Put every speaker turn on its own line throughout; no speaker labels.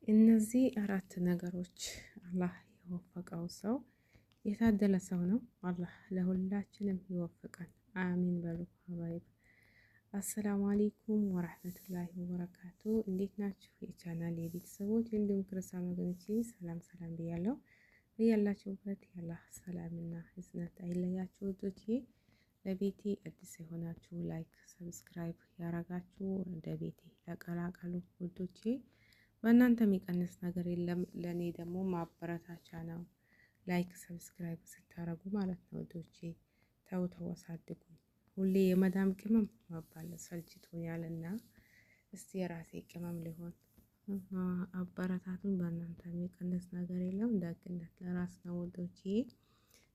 እነዚህ አራት ነገሮች አላህ የወፈቀው ሰው የታደለ ሰው ነው። አላህ ለሁላችንም ይወፍቀን፣ አሚን በሉ ሀባይብ። አሰላሙ አሌይኩም ወራህመቱላሂ ወበረካቱ። እንዴት ናችሁ የቻናል የቤተሰቦች እንዲሁም ክርስቲያን ወገኖቼ? ሰላም ሰላም ብያለሁ። በያላችሁበት የአላህ ሰላምና ህዝነት አይለያችሁ ውዶቼ። ለቤቴ አዲስ የሆናችሁ ላይክ፣ ሰብስክራይብ ያረጋችሁ ወደ ቤቴ ተቀላቀሉ ውዶቼ። በእናንተ የሚቀንስ ነገር የለም፣ ለእኔ ደግሞ ማበረታቻ ነው። ላይክ ሰብስክራይብ ስታረጉ ማለት ነው ውዶቼ። ተው አሳድጉኝ። ሁሌ የመዳም ቅመም መባል ሰልችቶኛል እና እስቲ የራሴ ቅመም ሊሆን አበረታቱን። በእናንተ የሚቀንስ ነገር የለም፣ ደግነት ለራስ ነው ውዶቼ።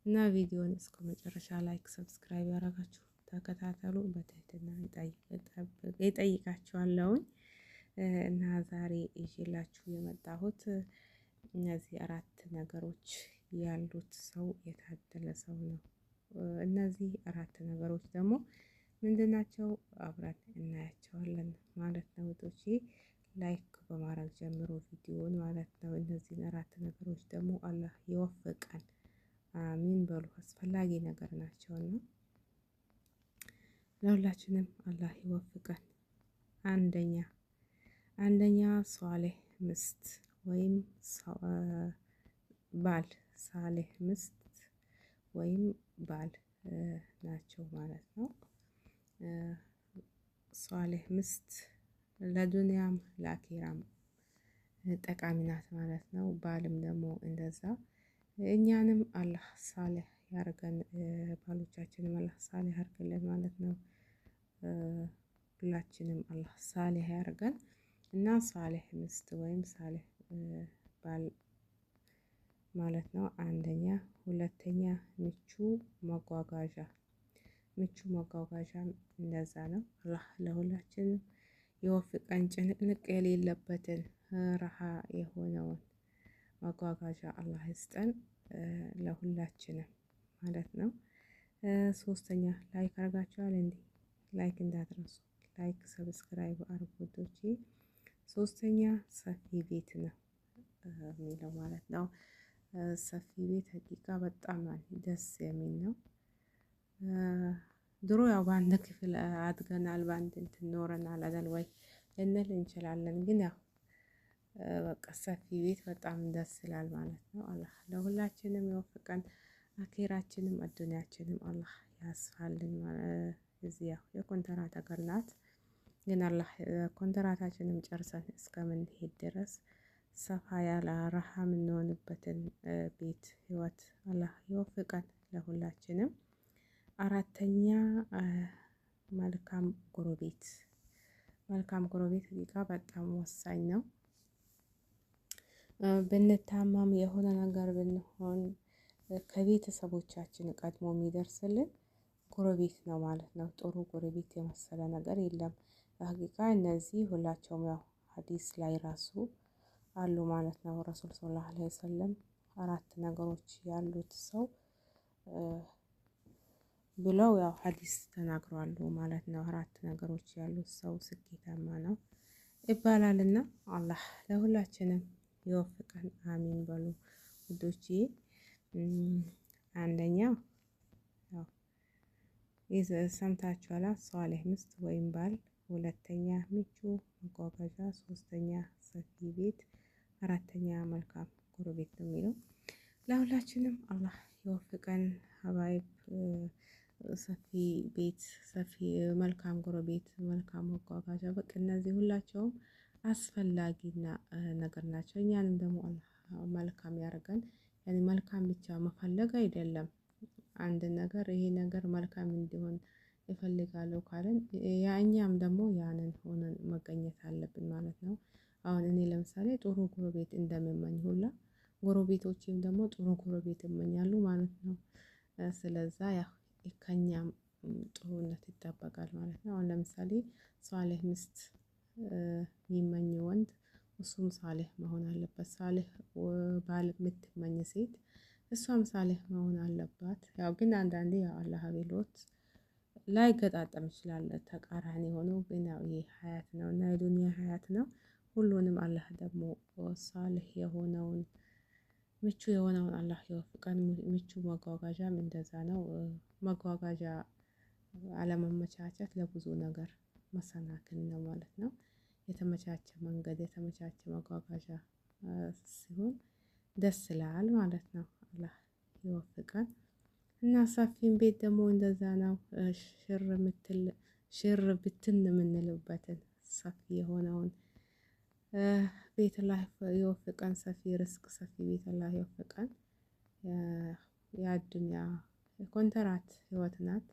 እና ቪዲዮን እስከ መጨረሻ ላይክ ሰብስክራይብ ያረጋችሁ ተከታተሉ። በትህትና ይጠይቃችኋለሁኝ። እና ዛሬ ይዤላችሁ የመጣሁት እነዚህ አራት ነገሮች ያሉት ሰው የታደለ ሰው ነው። እነዚህ አራት ነገሮች ደግሞ ምንድናቸው? አብረን እናያቸዋለን ማለት ነው ውዶቼ። ላይክ በማድረግ ጀምሮ ቪዲዮውን ማለት ነው። እነዚህን አራት ነገሮች ደግሞ አላህ ይወፍቀን፣ አሚን በሉ። አስፈላጊ ነገር ናቸውና ለሁላችንም አላህ ይወፍቀን። አንደኛ ሷሌህ ምስት ወይም ባል፣ ሳሌህ ምስት ወይም ባል ናቸው ማለት ነው። ሷሌህ ምስት ለዱንያም ለአኪራም ጠቃሚ ናት ማለት ነው። ባልም ደግሞ እንደዛ። እኛንም አላህ ሳሌህ ያርገን፣ ባሎቻችንም አላህ ሳሌህ ያርግልን ማለት ነው። ሁላችንም አላህ ሳሌህ ያርገን እና ሳሌህ ምስት ወይም ሳሌህ ባል ማለት ነው አንደኛ። ሁለተኛ ምቹ መጓጓዣ፣ ምቹ መጓጓዣም እንደዛ ነው። አላህ ለሁላችንም የወፍቀን፣ ጭንቅንቅ የሌለበትን ረሃ የሆነውን መጓጓዣ አላህ ይስጠን ለሁላችንም ማለት ነው። ሶስተኛ ላይክ አርጋችኋል እንዴ? ላይክ እንዳትረሱ፣ ላይክ ሰብስክራይብ አርጉ ውዶቼ። ሶስተኛ ሰፊ ቤት ነው የሚለው ማለት ነው። ሰፊ ቤት ሀቂቃ በጣም ደስ የሚል ነው። ድሮ ያው በአንድ ክፍል አድገናል፣ በአንድ እንትን ኖረናል አይደል ወይ ልንል እንችላለን። ግን ያው በቃ ሰፊ ቤት በጣም ደስ ይላል ማለት ነው። አላህ ለሁላችንም ይወፍቀን፣ አኼራችንም አዱንያችንም አላህ ያስፋልን። እዚህ ያው የኮንትራት ሀገር ናት፣ ግን አላህ ኮንትራታችንም ጨርሰን እስከምንሄድ ድረስ ሰፋ ያለ ረሃ የምንሆንበትን ቤት ህይወት አላህ ይወፍቀን ለሁላችንም። አራተኛ መልካም ጎረቤት፣ መልካም ጎረቤት ሀቂቃ በጣም ወሳኝ ነው። ብንታማም የሆነ ነገር ብንሆን ከቤተሰቦቻችን ቀድሞ የሚደርስልን ጎረቤት ነው ማለት ነው። ጥሩ ጎረቤት የመሰለ ነገር የለም ሀቂቃ። እነዚህ ሁላቸውም ያው ሀዲስ ላይ ራሱ አሉ ማለት ነው። ረሱል ሰለላሁ ዐለይሂ ወሰለም አራት ነገሮች ያሉት ሰው ብለው ያው ሀዲስ ተናግረዋል ማለት ነው። አራት ነገሮች ያሉት ሰው ስኬታማ ነው ይባላልና አላህ ለሁላችንም ይወፍቀን፣ አሚን በሉ ውዶቼ። አንደኛ ያው ሰምታችኋላ፣ ሷሌህ ምስት ወይም ባል። ሁለተኛ ምቹ መጓጓዣ፣ ሶስተኛ ሰፊ ቤት፣ አራተኛ መልካም ጎረቤት ነው የሚለው። ለሁላችንም አላህ ይወፍቀን ሀባይብ። ሰፊ ቤት፣ ሰፊ መልካም ጎረቤት፣ መልካም መጓጓዣ፣ በቃ እነዚህ ሁላቸውም አስፈላጊና ነገር ናቸው። እኛንም ደግሞ አላህ መልካም ያደርገን። ያኔ መልካም ብቻ መፈለግ አይደለም። አንድ ነገር ይሄ ነገር መልካም እንዲሆን ይፈልጋለሁ ካለን እኛም ደግሞ ያንን ሆነን መገኘት አለብን ማለት ነው። አሁን እኔ ለምሳሌ ጥሩ ጎረቤት እንደምመኝ ሁላ ጎረቤቶቼም ደግሞ ጥሩ ጎረቤት ይመኛሉ ማለት ነው። ስለዛ ያው ከኛም ጥሩነት ይጠበቃል ማለት ነው። አሁን ለምሳሌ ሷሌህ ምስት የሚመኝ ወንድ እሱም ሳሌህ መሆን አለበት። ሳሌህ ባል የምትመኝ ሴት እሷም ሳሌህ መሆን አለባት። ያው ግን አንዳንዴ ያው አላህ ቢሎት ላይገጣጠም ይችላል ተቃራኒ ሆኖ፣ ግን ያው ይሄ ሀያት ነው እና የዱንያ ሀያት ነው። ሁሉንም አላህ ደግሞ ሳልህ የሆነውን ምቹ የሆነውን አላህ ይወፍቀን። ምቹ መጓጓዣም እንደዛ ነው። መጓጓዣ አለመመቻቸት ለብዙ ነገር መሰናክል ነው ማለት ነው። የተመቻቸ መንገድ የተመቻቸ መጓጓዣ ሲሆን ደስ ይላል ማለት ነው። አላህ ይወፍቀን። እና ሰፊን ቤት ደግሞ እንደዛ ነው። ሽር ብትን የምንልበትን ሰፊ የሆነውን ቤት አላህ ይወፍቀን። ሰፊ ርስቅ ሰፊ ቤት አላህ ይወፍቀን። የአዱንያ ኮንትራት ህይወት ናት።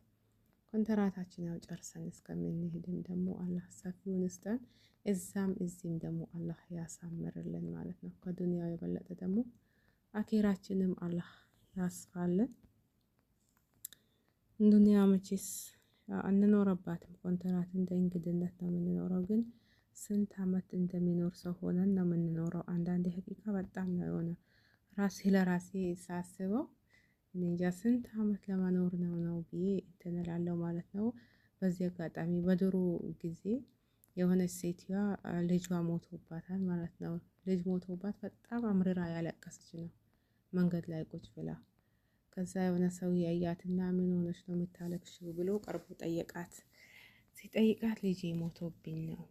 ኮንትራታችን ያው ጨርሰን እስከምንሄድም ደግሞ አላህ ሰፊውን ይስጠን። እዛም እዚህም ደግሞ አላህ ያሳምርልን ማለት ነው። ከዱንያው የበለጠ ደግሞ አኼራችንም አላህ ያስፋልን። ዱንያ መቼስ አንኖርባትም። ኮንትራት እንደ እንግድነት ነው የምንኖረው። ግን ስንት አመት እንደሚኖር ሰው ሆነን ነው የምንኖረው። አንዳንዴ ሀቂቃ በጣም ነው የሆነ ራሴ ለራሴ ሳስበው እኔ እንጃ ስንት አመት ለመኖር ነው ብዬ እንትን እላለሁ ማለት ነው። በዚህ አጋጣሚ በድሮ ጊዜ የሆነች ሴትዋ ልጇ ሞቶባታል ማለት ነው። ልጅ ሞቶባት በጣም አምርራ ያለቀሰች ነው መንገድ ላይ ቁጭ ብላ። ከዛ የሆነ ሰው ያያትና ምን ሆነች ነው የምታለቅሽው ብሎ ቀርቦ ጠየቃት። ሲጠይቃት ልጄ ሞቶብኝ ነው፣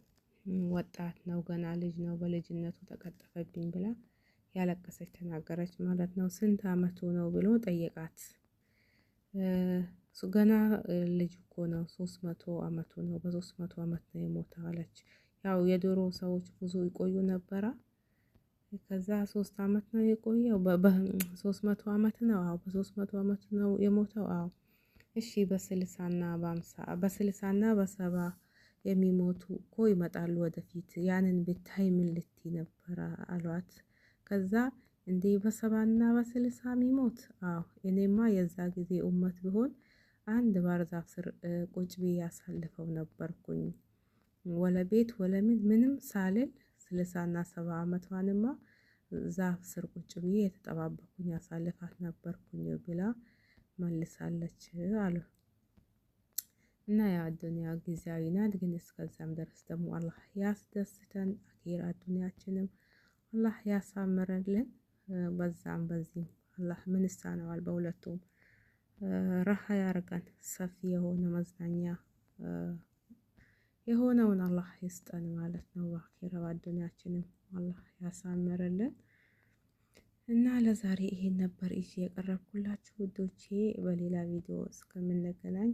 ወጣት ነው ገና ልጅ ነው፣ በልጅነቱ ተቀጠፈብኝ ብላ ያለቀሰች ተናገረች ማለት ነው። ስንት አመቱ ነው ብሎ ጠየቃት። ገና ልጅ እኮ ነው 300 አመቱ ነው፣ በ300 አመት ነው የሞተው አለች። ያው የድሮ ሰዎች ብዙ ይቆዩ ነበራ። ከዛ 3 አመት ነው የቆየው በ300 አመት ነው። አዎ በ300 አመት ነው የሞተው። አዎ እሺ በ60 እና በ60 እና በ70 የሚሞቱ እኮ ይመጣሉ ወደፊት። ያንን ብታይ ምን ልትይ ነበር አሏት። ከዛ እንዴ በ70 እና በ60 የሚሞት? አዎ እኔማ የዛ ጊዜ ኡመት ቢሆን አንድ ባህር ዛፍ ስር ቁጭ ብዬ ያሳልፈው ነበርኩኝ። ወለ ቤት ወለ ምንም ሳልል 60 እና 70 አመቷንማ ዛፍ ስር ቁጭ ብዬ የተጠባበኩኝ ያሳልፋት ነበርኩኝ ብላ መልሳለች አሉ። እና ያ ዱንያ ጊዜያዊ ናት። ግን እስከዛም ድረስ ደግሞ አላህ ያስደስተን። አኼራ ዱንያችንም አላህ ያሳምረልን። በዛም በዚህም አላህ ምን ይሳነዋል? በሁለቱም ረሃ ያርገን። ሰፊ የሆነ መዝናኛ የሆነውን አላህ ይስጠን ማለት ነው። በአኼራ በዱንያችንም አላህ ያሳምረልን። እና ለዛሬ ይሄን ነበር ይዤ የቀረብኩላችሁ ውዶቼ። በሌላ ቪዲዮ እስከምንገናኝ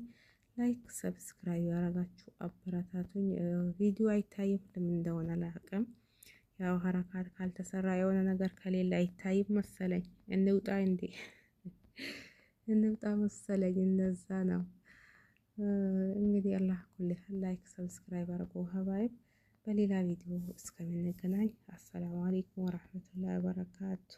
ላይክ ሰብስክራይብ ያደረጋችሁ አበረታቱኝ። ቪዲዮ አይታይም ለምን እንደሆነ አላውቅም። ያው ሀረካት ካልተሰራ የሆነ ነገር ከሌለ አይታይም መሰለኝ። እንውጣ እንዴ እንውጣ መሰለኝ። እንደዛ ነው እንግዲህ። አላህ ኩል ላይክ ሰብስክራይብ አድርጎ ሀባይብ። በሌላ ቪዲዮ እስከምንገናኝ አሰላሙ አለይኩም ወራህመቱላሂ ወበረካቱ።